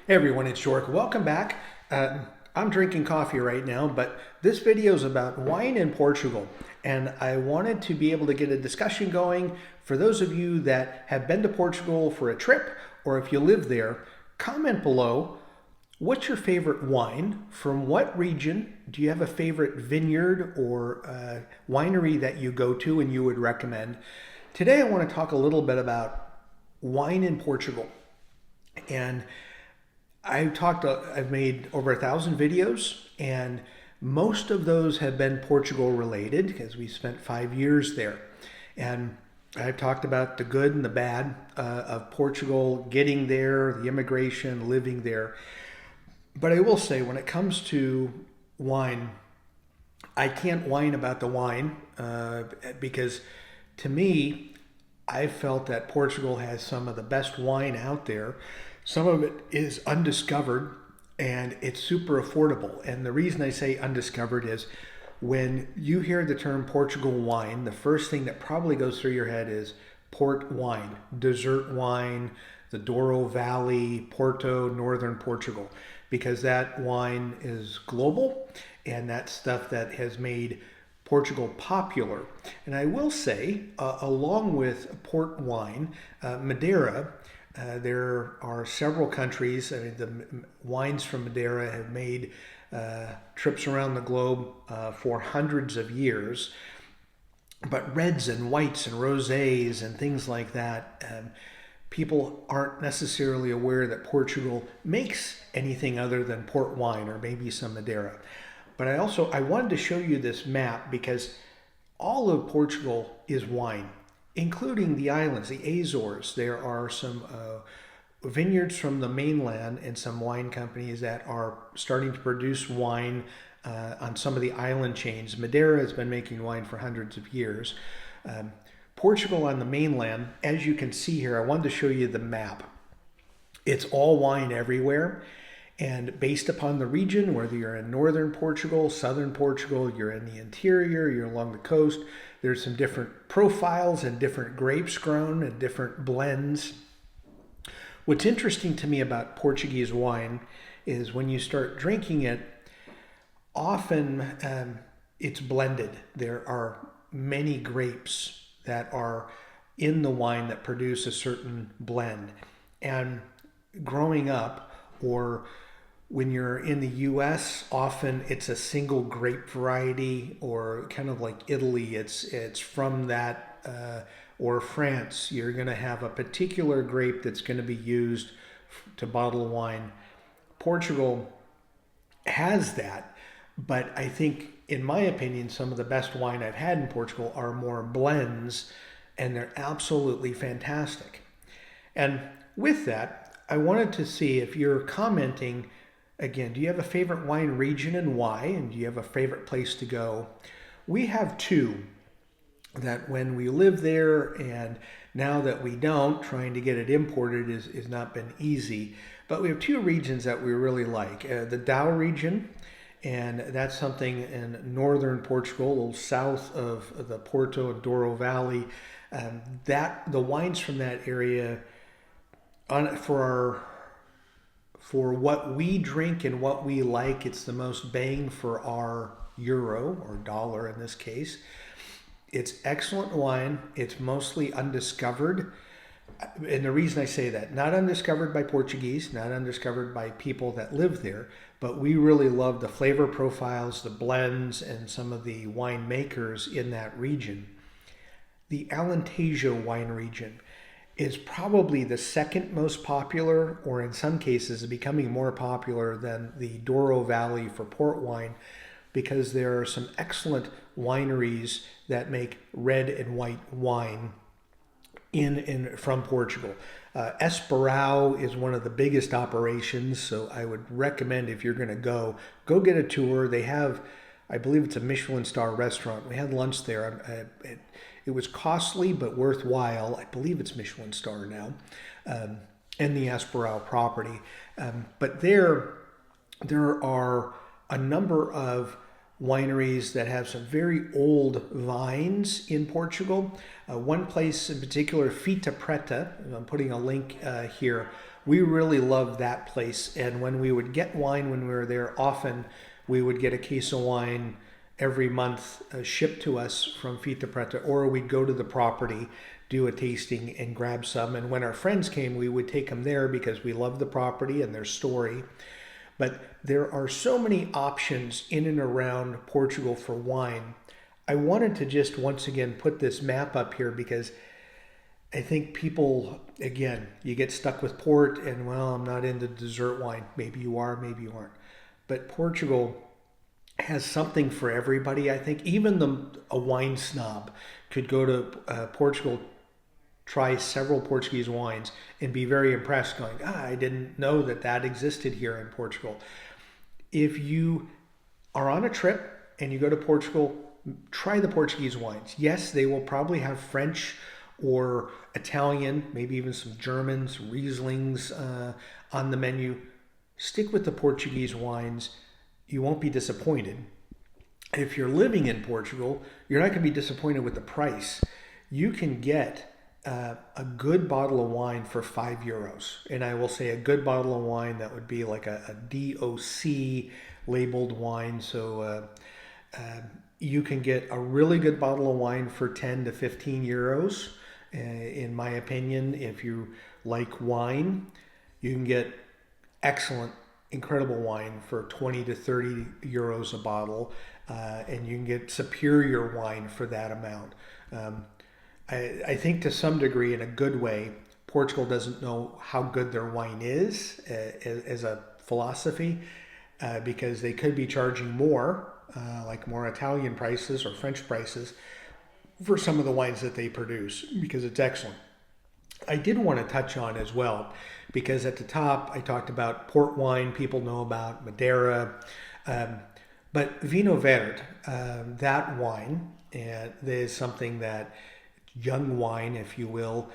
Hey everyone, it's Jork. Welcome back. I'm drinking coffee right now, but this video is about wine in Portugal. And I wanted to be able to get a discussion going for those of you that have been to Portugal for a trip, or if you live there, comment below. What's your favorite wine? From what region? Do you have a favorite vineyard or winery that you go to and you would recommend? Today I want to talk a little bit about wine in Portugal. And I've made over 1,000 videos, and most of those have been Portugal related because we spent 5 years there. And I've talked about the good and the bad of Portugal, getting there, the immigration, living there. But I will say, when it comes to wine, I can't whine about the wine because to me, I felt that Portugal has some of the best wine out there. Some of it is undiscovered and it's super affordable. And the reason I say undiscovered is when you hear the term Portugal wine, the first thing that probably goes through your head is port wine, dessert wine, the Douro Valley, Porto, northern Portugal, because that wine is global and that's stuff that has made Portugal popular. And I will say, along with port wine, Madeira, there are several countries. I mean, the wines from Madeira have made trips around the globe for hundreds of years. But reds and whites and rosés and things like that, people aren't necessarily aware that Portugal makes anything other than port wine or maybe some Madeira. But I wanted to show you this map because all of Portugal is wine, including the islands, the Azores. There are some vineyards from the mainland and some wine companies that are starting to produce wine on some of the island chains. Madeira has been making wine for hundreds of years. Portugal on the mainland, as you can see here, I wanted to show you the map. It's all wine everywhere. And based upon the region, whether you're in northern Portugal, southern Portugal, you're in the interior, you're along the coast, there's some different profiles and different grapes grown and different blends. What's interesting to me about Portuguese wine is when you start drinking it, often it's blended. There are many grapes that are in the wine that produce a certain blend. And growing up, or when you're in the US, often it's a single grape variety, or kind of like Italy, it's from that, or France, you're going to have a particular grape that's going to be used to bottle wine. Portugal has that, but I think, in my opinion, some of the best wine I've had in Portugal are more blends, and they're absolutely fantastic. And with that, I wanted to see if you're commenting, again, do you have a favorite wine region and why? And do you have a favorite place to go? We have two that when we lived there, and now that we don't, trying to get it imported is not been easy. But we have two regions that we really like. The Dow region, and that's something in northern Portugal, a little south of the Porto and Douro Valley. The wines from that area, for what we drink and what we like, it's the most bang for our euro or dollar in this case. It's excellent wine. It's mostly undiscovered. And the reason I say that, not undiscovered by Portuguese, not undiscovered by people that live there, but we really love the flavor profiles, the blends, and some of the winemakers in that region. The Alentejo wine region is probably the second most popular, or in some cases becoming more popular than the Douro Valley for port wine, because there are some excellent wineries that make red and white wine from Portugal. Esparao is one of the biggest operations, so I would recommend, if you're going to go get a tour. They have, I believe it's a Michelin star restaurant. We had lunch there. It was costly but worthwhile. I believe it's Michelin star now, and the Esparao property. But there are a number of wineries that have some very old vines in Portugal. One place in particular, Fita Preta, I'm putting a link here. We really love that place. And when we would get wine when we were there, often we would get a case of wine every month shipped to us from Fita Preta, or we'd go to the property, do a tasting and grab some. And when our friends came, we would take them there because we love the property and their story. But there are so many options in and around Portugal for wine. I wanted to just once again put this map up here because I think people, again, you get stuck with port and, well, I'm not into dessert wine. Maybe you are, maybe you aren't. But Portugal has something for everybody. I think even a wine snob could go to Portugal, try several Portuguese wines, and be very impressed, going, I didn't know that existed here in Portugal. If you are on a trip and you go to Portugal, try the Portuguese wines. Yes, they will probably have French or Italian, maybe even some Germans, Rieslings on the menu. Stick with the Portuguese wines. You won't be disappointed. If you're living in Portugal, you're not going to be disappointed with the price. You can get a good bottle of wine for €5. And I will say a good bottle of wine, that would be like a DOC labeled wine. So you can get a really good bottle of wine for 10 to 15 euros. In my opinion, if you like wine, you can get excellent, incredible wine for 20 to 30 euros a bottle. And you can get superior wine for that amount. I think to some degree, in a good way, Portugal doesn't know how good their wine is as a philosophy because they could be charging more, like more Italian prices or French prices for some of the wines that they produce because it's excellent. I did want to touch on as well, because at the top I talked about port wine, people know about Madeira, but Vinho Verde, that wine, is something that, young wine, if you will,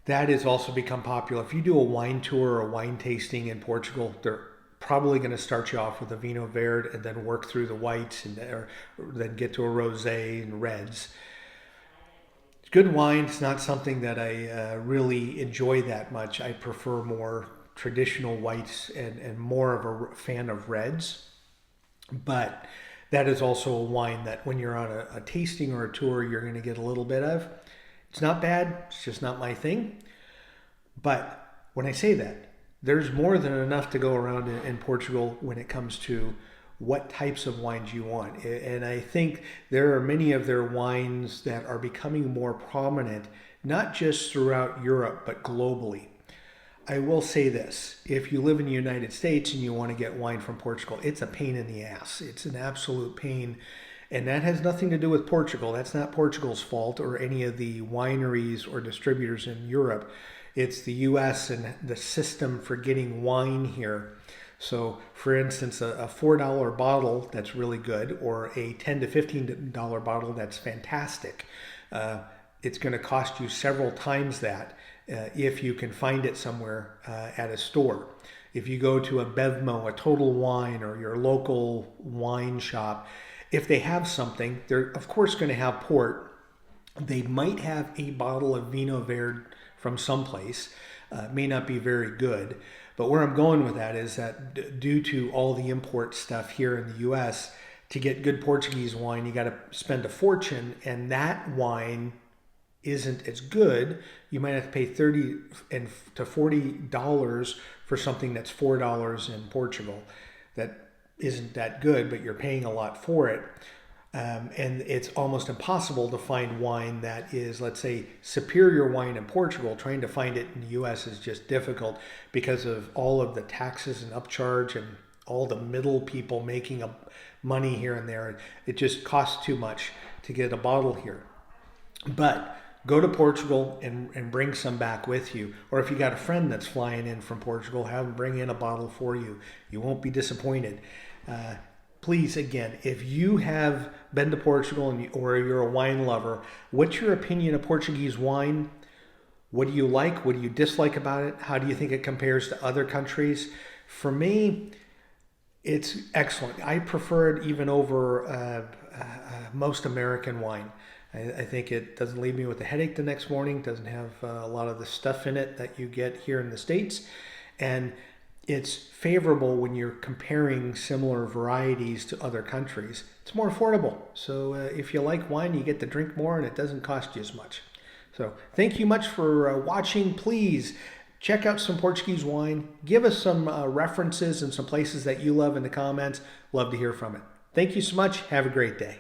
that has also become popular. If you do a wine tour or a wine tasting in Portugal, they're probably going to start you off with a Vinho Verde and then work through the whites and then get to a rosé and reds. It's good wine. It's not something that I really enjoy that much. I prefer more traditional whites and more of a fan of reds. But that is also a wine that when you're on a tasting or a tour, you're going to get a little bit of. It's not bad. It's just not my thing. But when I say that, there's more than enough to go around in Portugal when it comes to what types of wines you want. And I think there are many of their wines that are becoming more prominent, not just throughout Europe, but globally. I will say this, if you live in the United States and you want to get wine from Portugal, it's a pain in the ass. It's an absolute pain. And that has nothing to do with Portugal. That's not Portugal's fault or any of the wineries or distributors in Europe. It's the US and the system for getting wine here. So for instance, a $4 bottle that's really good, or a $10 to $15 bottle that's fantastic, it's going to cost you several times that. If you can find it somewhere at a store. If you go to a Bevmo, a Total Wine, or your local wine shop, if they have something, they're of course going to have port. They might have a bottle of Vinho Verde from someplace. May not be very good. But where I'm going with that is that due to all the import stuff here in the US, to get good Portuguese wine, you got to spend a fortune, and that wine isn't as good. You might have to pay $30 to $40 for something that's $4 in Portugal. That isn't that good, but you're paying a lot for it. And it's almost impossible to find wine that is, let's say, superior wine in Portugal. Trying to find it in the US is just difficult because of all of the taxes and upcharge and all the middle people making money here and there. It just costs too much to get a bottle here. But go to Portugal and bring some back with you. Or if you got a friend that's flying in from Portugal, have them bring in a bottle for you. You won't be disappointed. Please, again, if you have been to Portugal or you're a wine lover, what's your opinion of Portuguese wine? What do you like? What do you dislike about it? How do you think it compares to other countries? For me, It's excellent. I prefer it even over most American wine. I think it doesn't leave me with a headache the next morning, doesn't have a lot of the stuff in it that you get here in the States, and it's favorable when you're comparing similar varieties to other countries. It's more affordable. So if you like wine, you get to drink more and it doesn't cost you as much. So thank you much for watching. Please check out some Portuguese wine. Give us some references and some places that you love in the comments. Love to hear from it. Thank you so much. Have a great day.